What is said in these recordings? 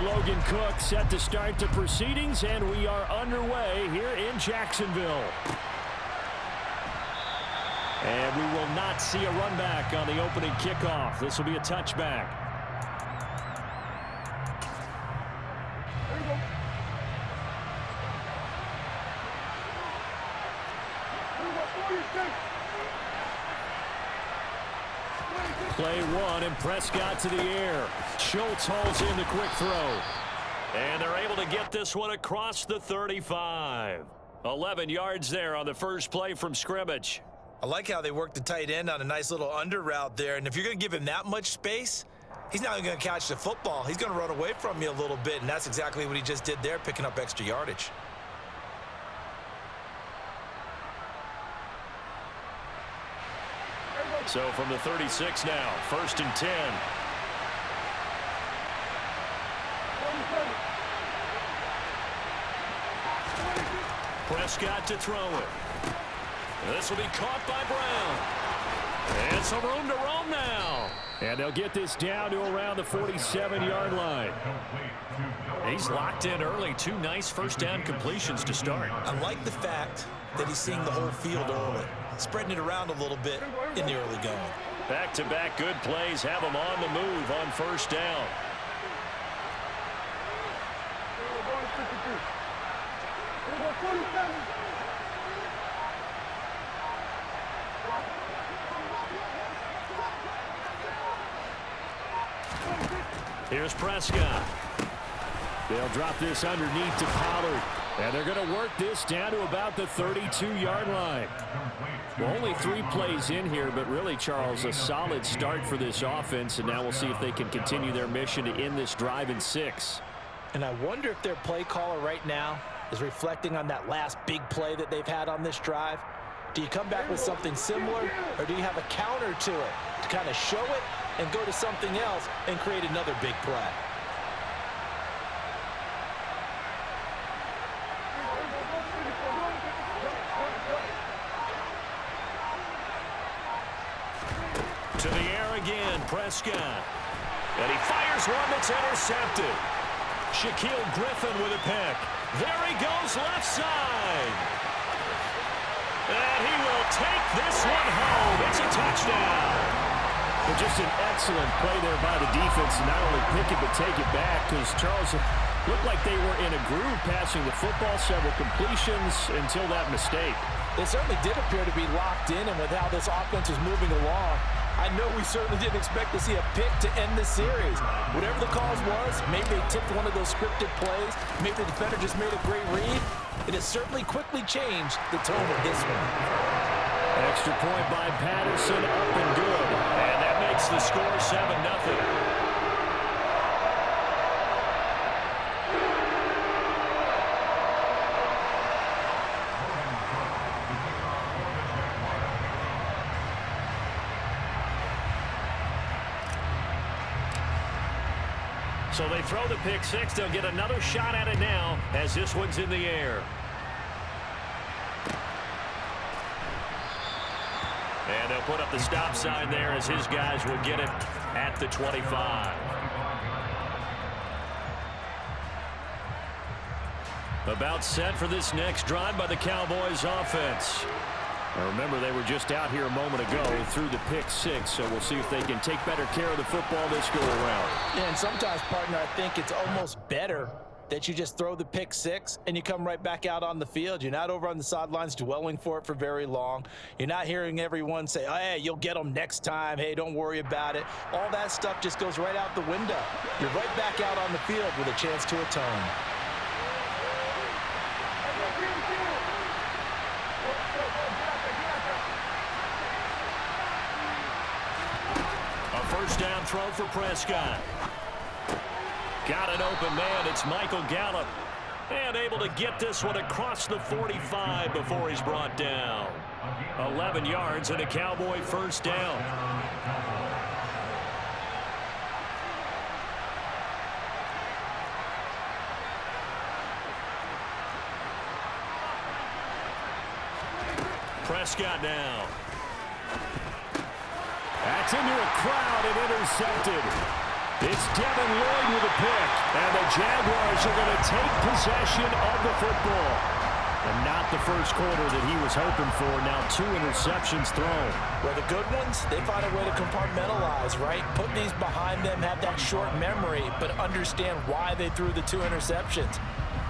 Logan Cook set to start the proceedings, and we are underway here in Jacksonville. And we will not see a run back on the opening kickoff. This will be a touchback. Play one, and Prescott to the air. Schultz holds in the quick throw. And they're able to get this one across the 35. 11 yards there on the first play from scrimmage. I like how they work the tight end on a nice little under route there. And if you're going to give him that much space, he's not going to catch the football. He's going to run away from you a little bit, and that's exactly what he just did there, picking up extra yardage. So from the 36 now, 1st and 10. Prescott to throw it. This will be caught by Brown. And some room to roam now. And they'll get this down to around the 47-yard line. He's locked in early. 2 nice first down completions to start. I like the fact that he's seeing the whole field early, spreading it around a little bit in the early going. Back-to-back good plays have him on the move on first down. Here's Prescott. They'll drop this underneath to Pollard. And they're going to work this down to about the 32-yard line. Well, only 3 plays in here, but really, Charles, a solid start for this offense. And now we'll see if they can continue their mission to end this drive in 6. And I wonder if their play caller right now is reflecting on that last big play that they've had on this drive. Do you come back with something similar, or do you have a counter to it to kind of show it and go to something else and create another big play? To the air again, Prescott. And he fires one that's intercepted. Shaquille Griffin with a pick. There he goes left side. And he will take this one home. It's a touchdown. Well, just an excellent play there by the defense to not only pick it but take it back, because Charles looked like they were in a groove passing the football, several completions until that mistake. They certainly did appear to be locked in, and with how this offense was moving along, I know we certainly didn't expect to see a pick to end the series. Whatever the cause was, maybe they tipped one of those scripted plays, maybe the defender just made a great read. It has certainly quickly changed the tone of this one. Extra point by Patterson, up and good. And that makes the score 7-0. So they throw the pick 6. They'll get another shot at it now as this one's in the air. And they'll put up the stop sign there as his guys will get it at the 25. About set for this next drive by the Cowboys offense. Now remember, they were just out here a moment ago through the pick 6, so we'll see if they can take better care of the football this go-around. Yeah, and sometimes, partner, I think it's almost better that you just throw the pick 6 and you come right back out on the field. You're not over on the sidelines dwelling for it for very long. You're not hearing everyone say, oh, hey, you'll get them next time. Hey, don't worry about it. All that stuff just goes right out the window. You're right back out on the field with a chance to atone. First down throw for Prescott. Got an open man. It's Michael Gallup. And able to get this one across the 45 before he's brought down. 11 yards and a Cowboy first down. Prescott now. That's into a crowd and intercepted. It's Devin Lloyd with a pick, and the Jaguars are going to take possession of the football. And not the first quarter that he was hoping for. Now 2 interceptions thrown. Well, the good ones, they find a way to compartmentalize, right? Put these behind them, have that short memory, but understand why they threw the 2 interceptions.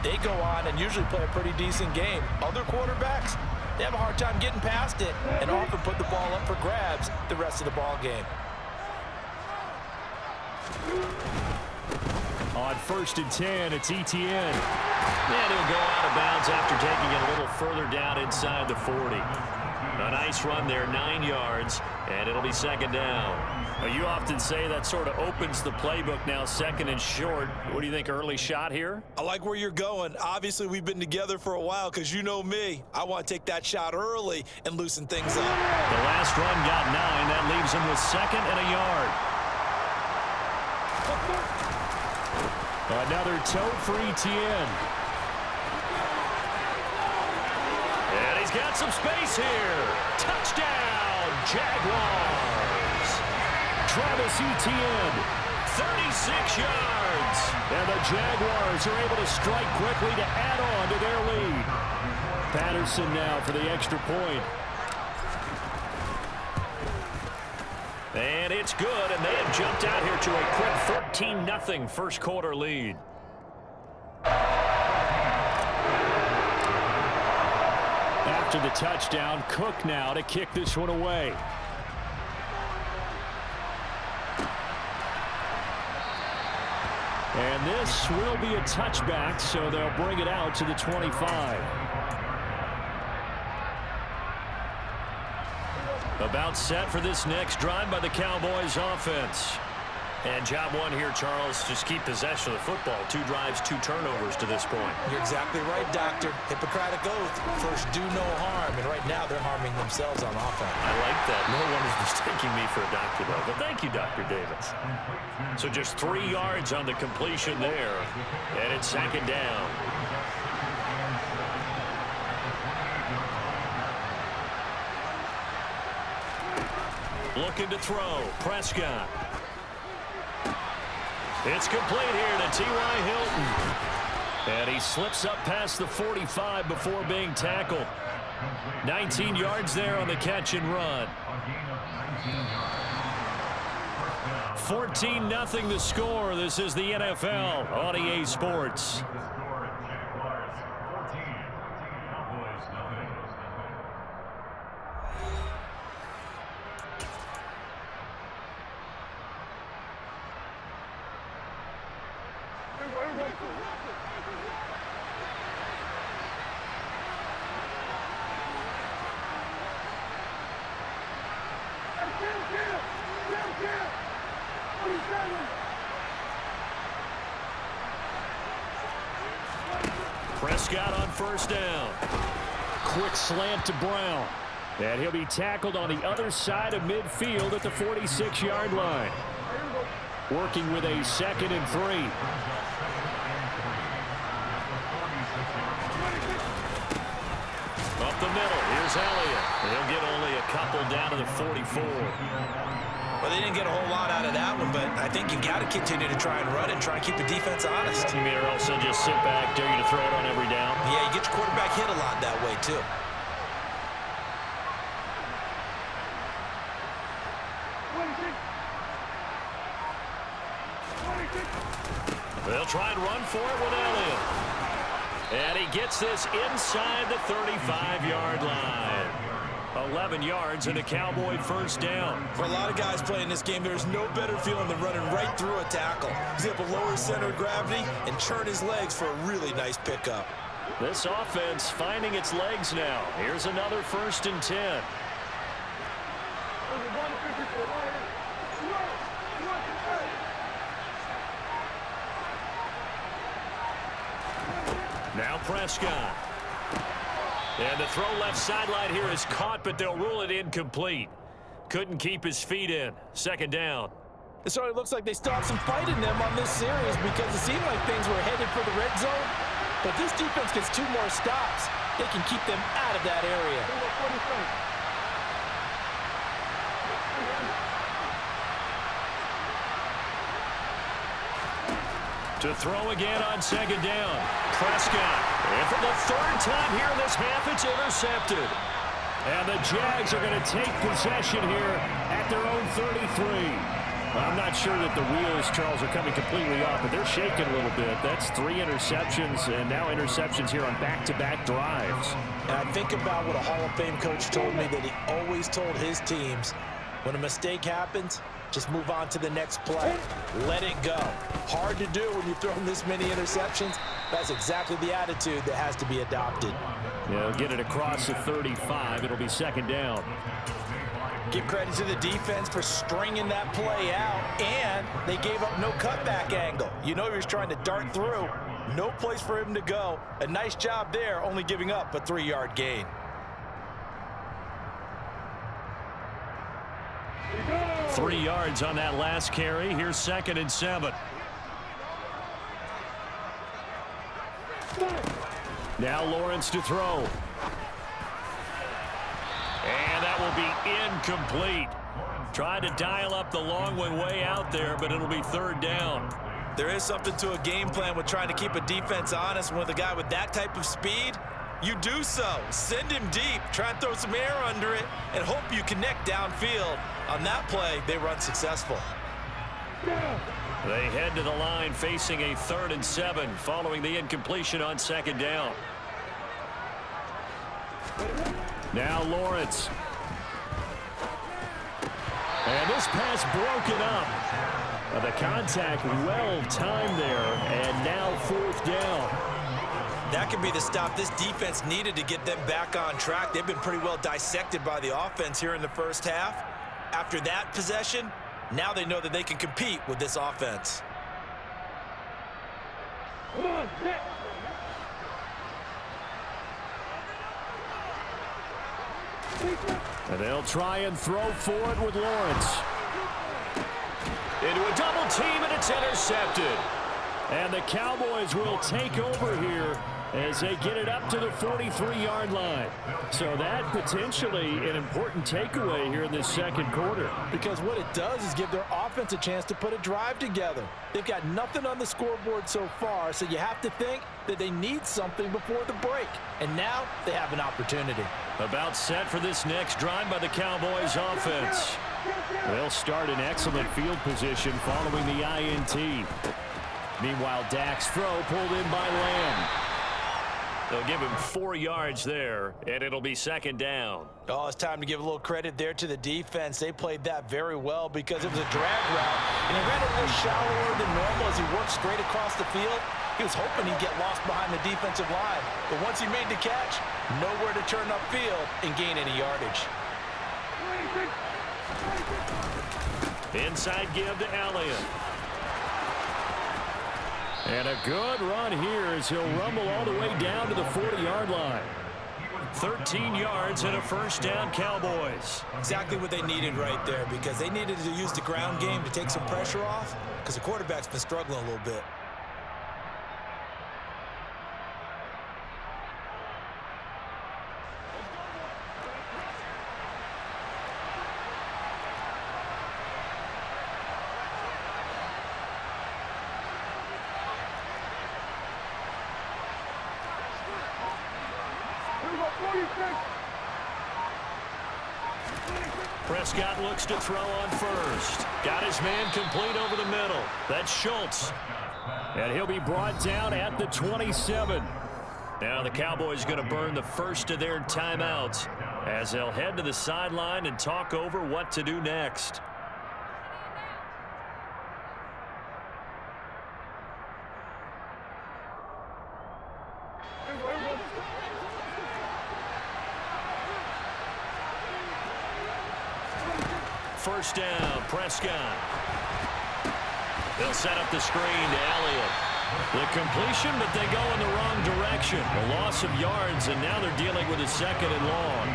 They go on and usually play a pretty decent game. Other quarterbacks, they have a hard time getting past it and often put the ball up for grabs the rest of the ball game. On 1st and 10, it's Etienne. And he'll go out of bounds after taking it a little further down inside the 40. A nice run there, 9 yards, and it'll be 2nd down. Well, you often say that sort of opens the playbook now, 2nd and short. What do you think, early shot here? I like where you're going. Obviously, we've been together for a while because you know me. I want to take that shot early and loosen things up. The last run got 9. That leaves him with 2nd and a yard. Another toe for Etienne. And he's got some space here. Touchdown, Jaguars. Travis Etienne, 36 yards. And the Jaguars are able to strike quickly to add on to their lead. Patterson now for the extra point. And it's good, and they have jumped out here to a quick 14-0 first quarter lead. After the touchdown, Cook now to kick this one away. And this will be a touchback, so they'll bring it out to the 25. About set for this next drive by the Cowboys offense. And job one here, Charles, just keep possession of the football. 2 drives, 2 turnovers to this point. You're exactly right, Doctor. Hippocratic oath. First, do no harm. And right now, they're harming themselves on offense. I like that. No one is mistaking me for a doctor, though. But thank you, Dr. Davis. So just 3 yards on the completion there. And it's 2nd down. Looking to throw. Prescott. It's complete here to T.Y. Hilton. And he slips up past the 45 before being tackled. 19 yards there on the catch and run. 14-0 the score. This is the NFL on EA Sports. Prescott on 1st down. Quick slant to Brown. And he'll be tackled on the other side of midfield at the 46-yard line. Working with a 2nd and 3. Up the middle, here's Elliott. He'll get only a couple down to the 44. Well, they didn't get a whole lot out of that one, but I think you've got to continue to try and run and try and keep the defense honest. You mean, or also just sit back, dare you to throw it on every down? Yeah, you get your quarterback hit a lot that way, too. They'll try and run for it with Elliott. And he gets this inside the 35-yard line. 11 yards and a Cowboy 1st down. For a lot of guys playing this game, there's no better feeling than running right through a tackle. He's able to lower his center of gravity and churn his legs for a really nice pickup. This offense finding its legs now. Here's another 1st and 10. Now Prescott. And the throw left sideline here is caught, but they'll rule it incomplete. Couldn't keep his feet in. 2nd down. It certainly looks like they still have some fight in them on this series because it seemed like things were headed for the red zone. But this defense gets 2 more stops. They can keep them out of that area. To throw again on second down. Prescott. And for the third time here in this half, it's intercepted. And the Jags are going to take possession here at their own 33. I'm not sure that the wheels, Charles, are coming completely off, but they're shaking a little bit. That's 3 interceptions, and now interceptions here on back-to-back drives. And I think about what a Hall of Fame coach told me that he always told his teams, when a mistake happens, just move on to the next play. Let it go. Hard to do when you've thrown this many interceptions. That's exactly the attitude that has to be adopted. Yeah, get it across the 35. It'll be second down. Give credit to the defense for stringing that play out, and they gave up no cutback angle. You know he was trying to dart through. No place for him to go. A nice job there, only giving up a 3-yard gain. Three yards on that last carry. Here's 2nd and 7. Now Lawrence to throw. And that will be incomplete. Tried to dial up the long one way out there, but it'll be 3rd down. There is something to a game plan with trying to keep a defense honest. With a guy with that type of speed, you do so. Send him deep. Try and throw some air under it and hope you connect downfield. On that play, they run successful. They head to the line facing a 3rd and 7 following the incompletion on 2nd down. Now Lawrence. And this pass broken up. The contact well timed there, and now 4th down. That could be the stop this defense needed to get them back on track. They've been pretty well dissected by the offense here in the first half. After that possession, now they know that they can compete with this offense. Come on, Nick. And they'll try and throw for it with Lawrence. Into a double team, and it's intercepted. And the Cowboys will take over here as they get it up to the 43-yard line. So that potentially an important takeaway here in this second quarter. Because what it does is give their offense a chance to put a drive together. They've got nothing on the scoreboard so far, so you have to think that they need something before the break. And now they have an opportunity. About set for this next drive by the Cowboys offense. They'll start in excellent field position following the INT. Meanwhile, Dak's throw pulled in by Lamb. They'll give him 4 yards there, and it'll be 2nd down. Oh, it's time to give a little credit there to the defense. They played that very well because it was a drag route, and he ran a little shallower than normal as he worked straight across the field. He was hoping he'd get lost behind the defensive line, but once he made the catch, nowhere to turn upfield and gain any yardage. Inside give to Elliott. And a good run here as he'll rumble all the way down to the 40-yard line. 13 yards and a first down, Cowboys. Exactly what they needed right there, because they needed to use the ground game to take some pressure off, because the quarterback's been struggling a little bit. Prescott looks to throw on first. Got his man complete over the middle. That's Schultz. And he'll be brought down at the 27. Now the Cowboys going to burn the first of their timeouts as they'll head to the sideline and talk over what to do next. First down, Prescott. They'll set up the screen to Elliott. The completion, but they go in the wrong direction. A loss of yards, and now they're dealing with a 2nd and long.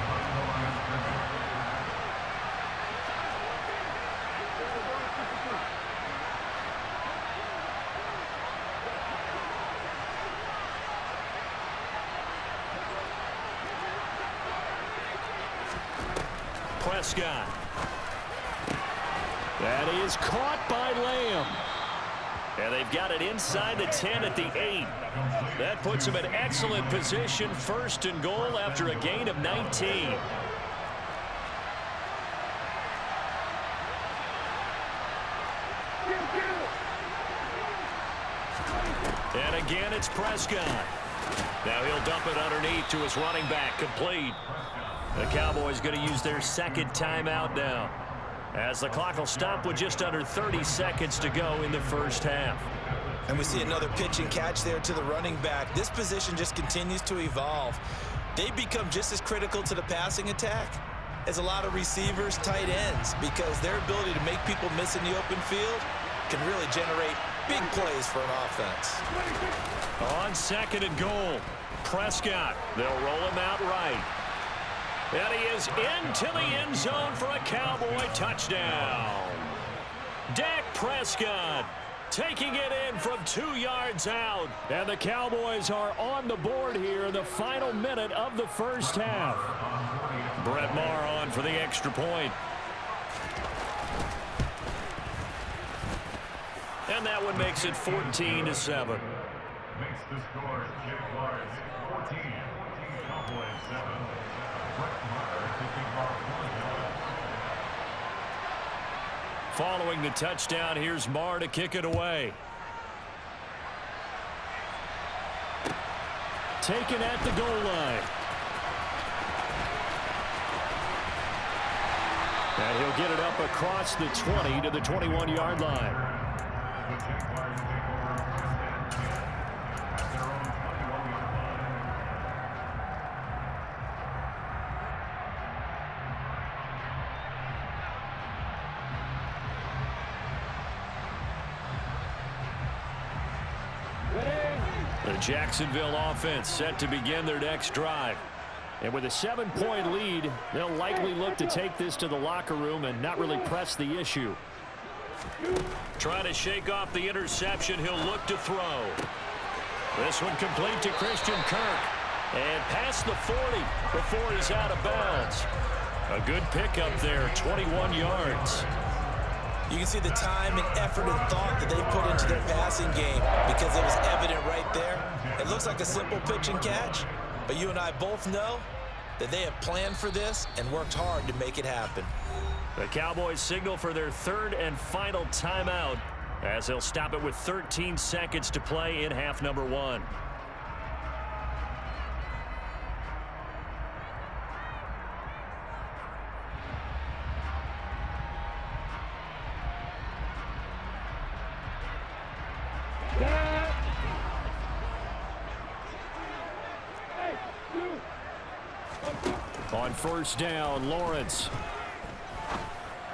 Prescott. That is caught by Lamb. And they've got it inside the 10 at the 8. That puts them in excellent position, 1st and goal after a gain of 19. And again, it's Prescott. Now he'll dump it underneath to his running back, complete. The Cowboys going to use their 2nd timeout now, as the clock will stop with just under 30 seconds to go in the 1st half. And we see another pitch and catch there to the running back. This position just continues to evolve. They become just as critical to the passing attack as a lot of receivers, tight ends, because their ability to make people miss in the open field can really generate big plays for an offense. On 2nd and goal, Prescott. They'll roll him out right. And he is into the end zone for a Cowboy touchdown. Dak Prescott taking it in from 2 yards out. And the Cowboys are on the board here in the final minute of the 1st half. Brett Maher on for the extra point. And that one makes it 14-7. Makes the score Jaguars 14, Cowboys 7. Brett Maher taking off 1 yard. Following the touchdown, here's Maher to kick it away. Taken at the goal line. And he'll get it up across the 20 to the 21-yard line. The Jaguars take over Prescott at their own 21-yard line. The Jacksonville offense set to begin their next drive. And with a 7-point lead, they'll likely look to take this to the locker room and not really press the issue. Trying to shake off the interception, he'll look to throw. This one complete to Christian Kirk. And past the 40 before he's out of bounds. A good pickup there, 21 yards. You can see the time and effort and thought that they put into their passing game because it was evident right there. It looks like a simple pitch and catch, but you and I both know that they have planned for this and worked hard to make it happen. The Cowboys signal for their 3rd and final timeout as they'll stop it with 13 seconds to play in half number 1. On 1st down, Lawrence.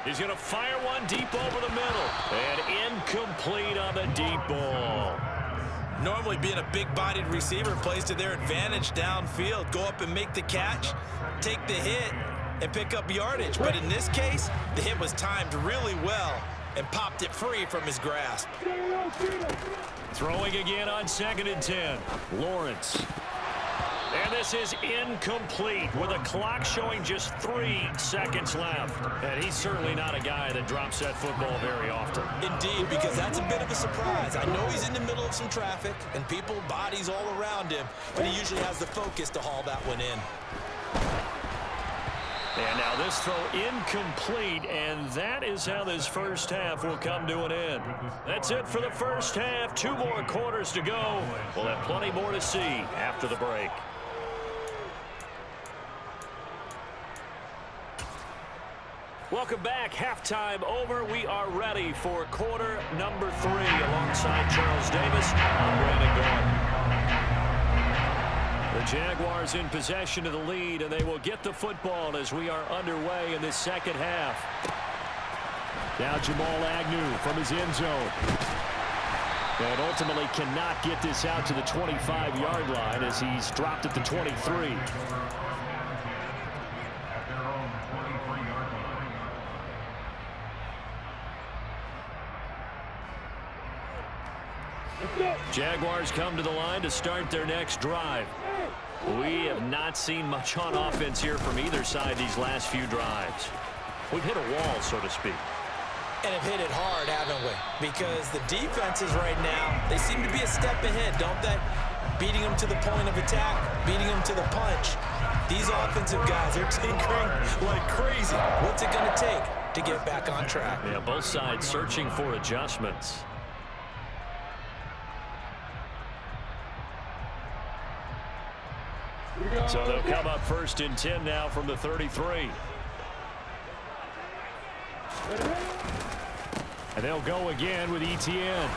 He's going to fire one deep over the middle. And incomplete on the deep ball. Normally being a big-bodied receiver plays to their advantage downfield. Go up and make the catch, take the hit, and pick up yardage. But in this case, the hit was timed really well and popped it free from his grasp. Throwing again on 2nd and 10. Lawrence. And this is incomplete with a clock showing just 3 seconds left. And he's certainly not a guy that drops that football very often. Indeed, because that's a bit of a surprise. I know he's in the middle of some traffic and people, bodies all around him, but he usually has the focus to haul that one in. And now this throw incomplete, and that is how this 1st half will come to an end. That's it for the 1st half. 2 more quarters to go. We'll have plenty more to see after the break. Welcome back. Halftime over. We are ready for quarter number 3. Alongside Charles Davis, I'm Brandon Gordon. The Jaguars in possession of the lead, and they will get the football as we are underway in this 2nd half. Now Jamal Agnew from his end zone. And ultimately cannot get this out to the 25-yard line as he's dropped at the 23. Jaguars come to the line to start their next drive. We have not seen much on offense here from either side these last few drives. We've hit a wall, so to speak. And have hit it hard, haven't we? Because the defenses right now, they seem to be a step ahead, don't they? Beating them to the point of attack, beating them to the punch. These offensive guys, they're tinkering like crazy. What's it going to take to get back on track? Yeah, both sides searching for adjustments. So they'll come up 1st and 10 now from the 33. And they'll go again with Etienne.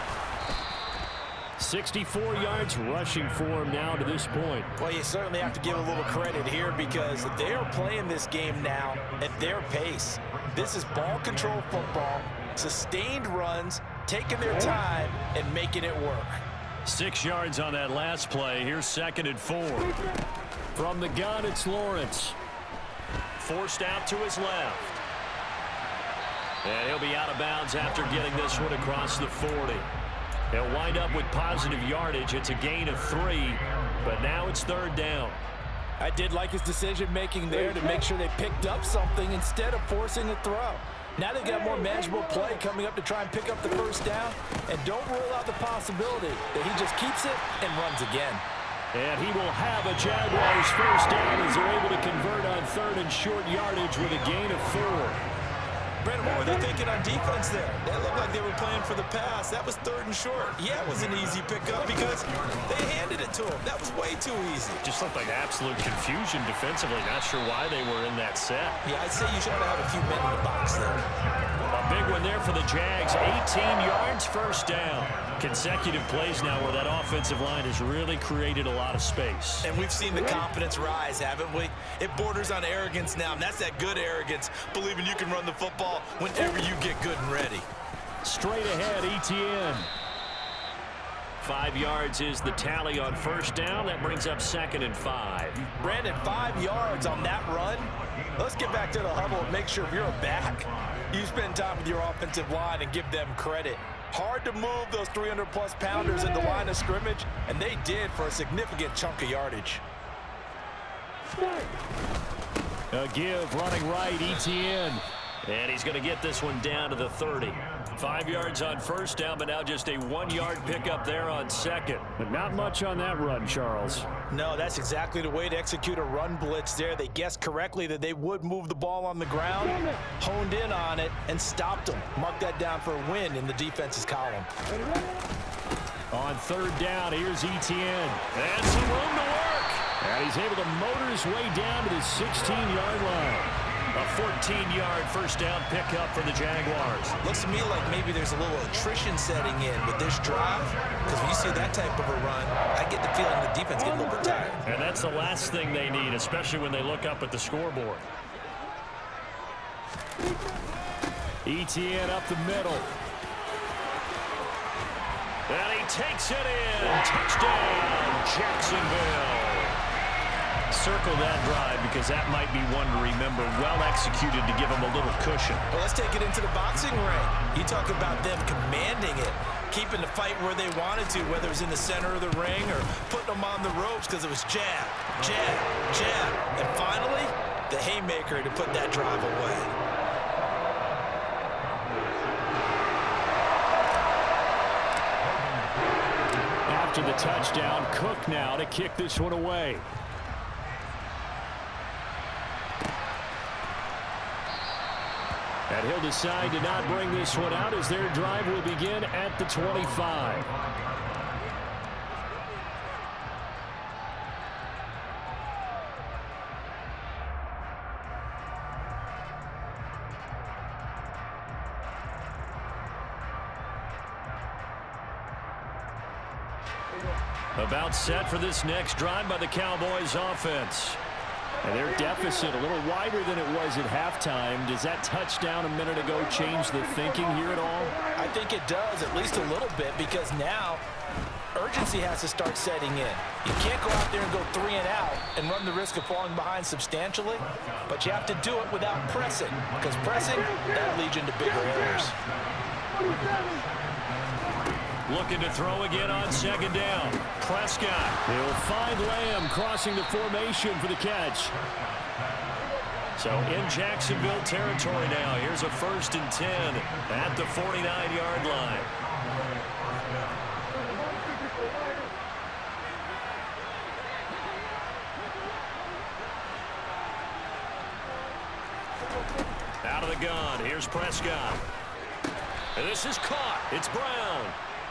64 yards rushing for him now to this point. Well, you certainly have to give a little credit here because they're playing this game now at their pace. This is ball control football, sustained runs, taking their time and making it work. 6 yards on that last play. Here's 2nd and 4. From the gun, it's Lawrence. Forced out to his left. And he'll be out of bounds after getting this one across the 40. They'll wind up with positive yardage. It's a gain of 3, but now it's 3rd down. I did like his decision-making there to make sure they picked up something instead of forcing a throw. Now they've got more manageable play coming up to try and pick up the 1st down, and don't rule out the possibility that he just keeps it and runs again. And he will have a Jaguars 1st down as they're able to convert on 3rd and short yardage with a gain of 4. Brandon, what were they thinking on defense there? That looked like they were playing for the pass. That was 3rd and short. Yeah, it was an easy pickup because they handed it to him. That was way too easy. Just looked like absolute confusion defensively. Not sure why they were in that set. Yeah, I'd say you should have a few men in the box there. A big one there for the Jags. 18 yards, 1st down. Consecutive plays now where that offensive line has really created a lot of space. And we've seen the confidence rise, haven't we? It borders on arrogance now, and that's that good arrogance, believing you can run the football whenever you get good and ready. Straight ahead, Etienne. 5 yards is the tally on 1st down. That brings up 2nd and 5. Brandon, 5 yards on that run. Let's get back to the huddle and make sure if you're a back, you spend time with your offensive line and give them credit. Hard to move those 300-plus pounders in the line of scrimmage, and they did for a significant chunk of yardage. A give running right, Etienne. And he's going to get this one down to the 30. 5 yards on 1st down, but now just a 1-yard pickup there on 2nd. But not much on that run, Charles. No, that's exactly the way to execute a run blitz there. They guessed correctly that they would move the ball on the ground, honed in on it, and stopped them. Mark that down for a win in the defense's column. On 3rd down, here's Etienne. And some room to work. And he's able to motor his way down to the 16-yard line. A 14-yard 1st down pickup for the Jaguars. Looks to me like maybe there's a little attrition setting in with this drive, because when you see that type of a run, I get the feeling the defense getting a little bit tired. And that's the last thing they need, especially when they look up at the scoreboard. Etienne up the middle. And he takes it in. Touchdown, Jacksonville. Circle that drive because that might be one to remember. Well executed to give them a little cushion. Well, let's take it into the boxing ring. You talk about them commanding it, keeping the fight where they wanted to, whether it was in the center of the ring or putting them on the ropes because it was jab, jab, jab. And finally, the haymaker to put that drive away. After the touchdown, Cook now to kick this one away. And he'll decide to not bring this one out as their drive will begin at the 25. About set for this next drive by the Cowboys offense. And their deficit a little wider than it was at halftime. Does that touchdown a minute ago change the thinking here at all? I think it does, at least a little bit, because now urgency has to start setting in. You can't go out there and go 3 and out and run the risk of falling behind substantially, but you have to do it without pressing, because pressing, that leads you into bigger errors. Looking to throw again on 2nd down. Prescott. He'll find Lamb crossing the formation for the catch. So in Jacksonville territory now. Here's a 1st and 10 at the 49-yard line. Out of the gun. Here's Prescott. And this is caught. It's Brown.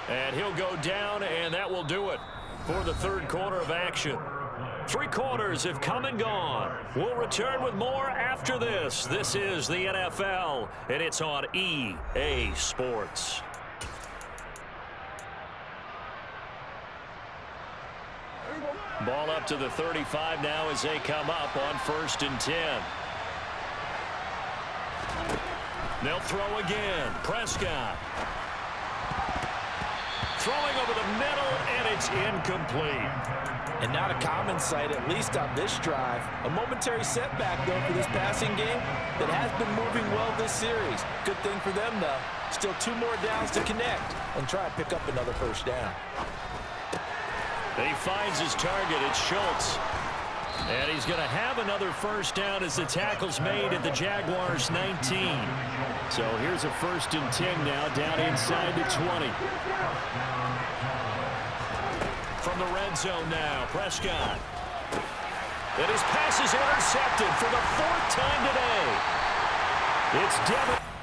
And he'll go down, and that will do it for the 3rd quarter of action. 3 quarters have come and gone. We'll return with more after this. This is the NFL, and it's on EA Sports. Ball up to the 35 now as they come up on 1st and 10. They'll throw again. Prescott. Throwing over the middle, and it's incomplete. And not a common sight, at least on this drive. A momentary setback, though, for this passing game that has been moving well this series. Good thing for them, though. Still 2 more downs to connect and try and pick up another 1st down. And he finds his target. It's Schultz. And he's going to have another 1st down as the tackle's made at the Jaguars' 19. So here's a 1st and 10 now, down inside the 20. From the red zone now, Prescott. And his pass is intercepted for the 4th time today. It's Devin.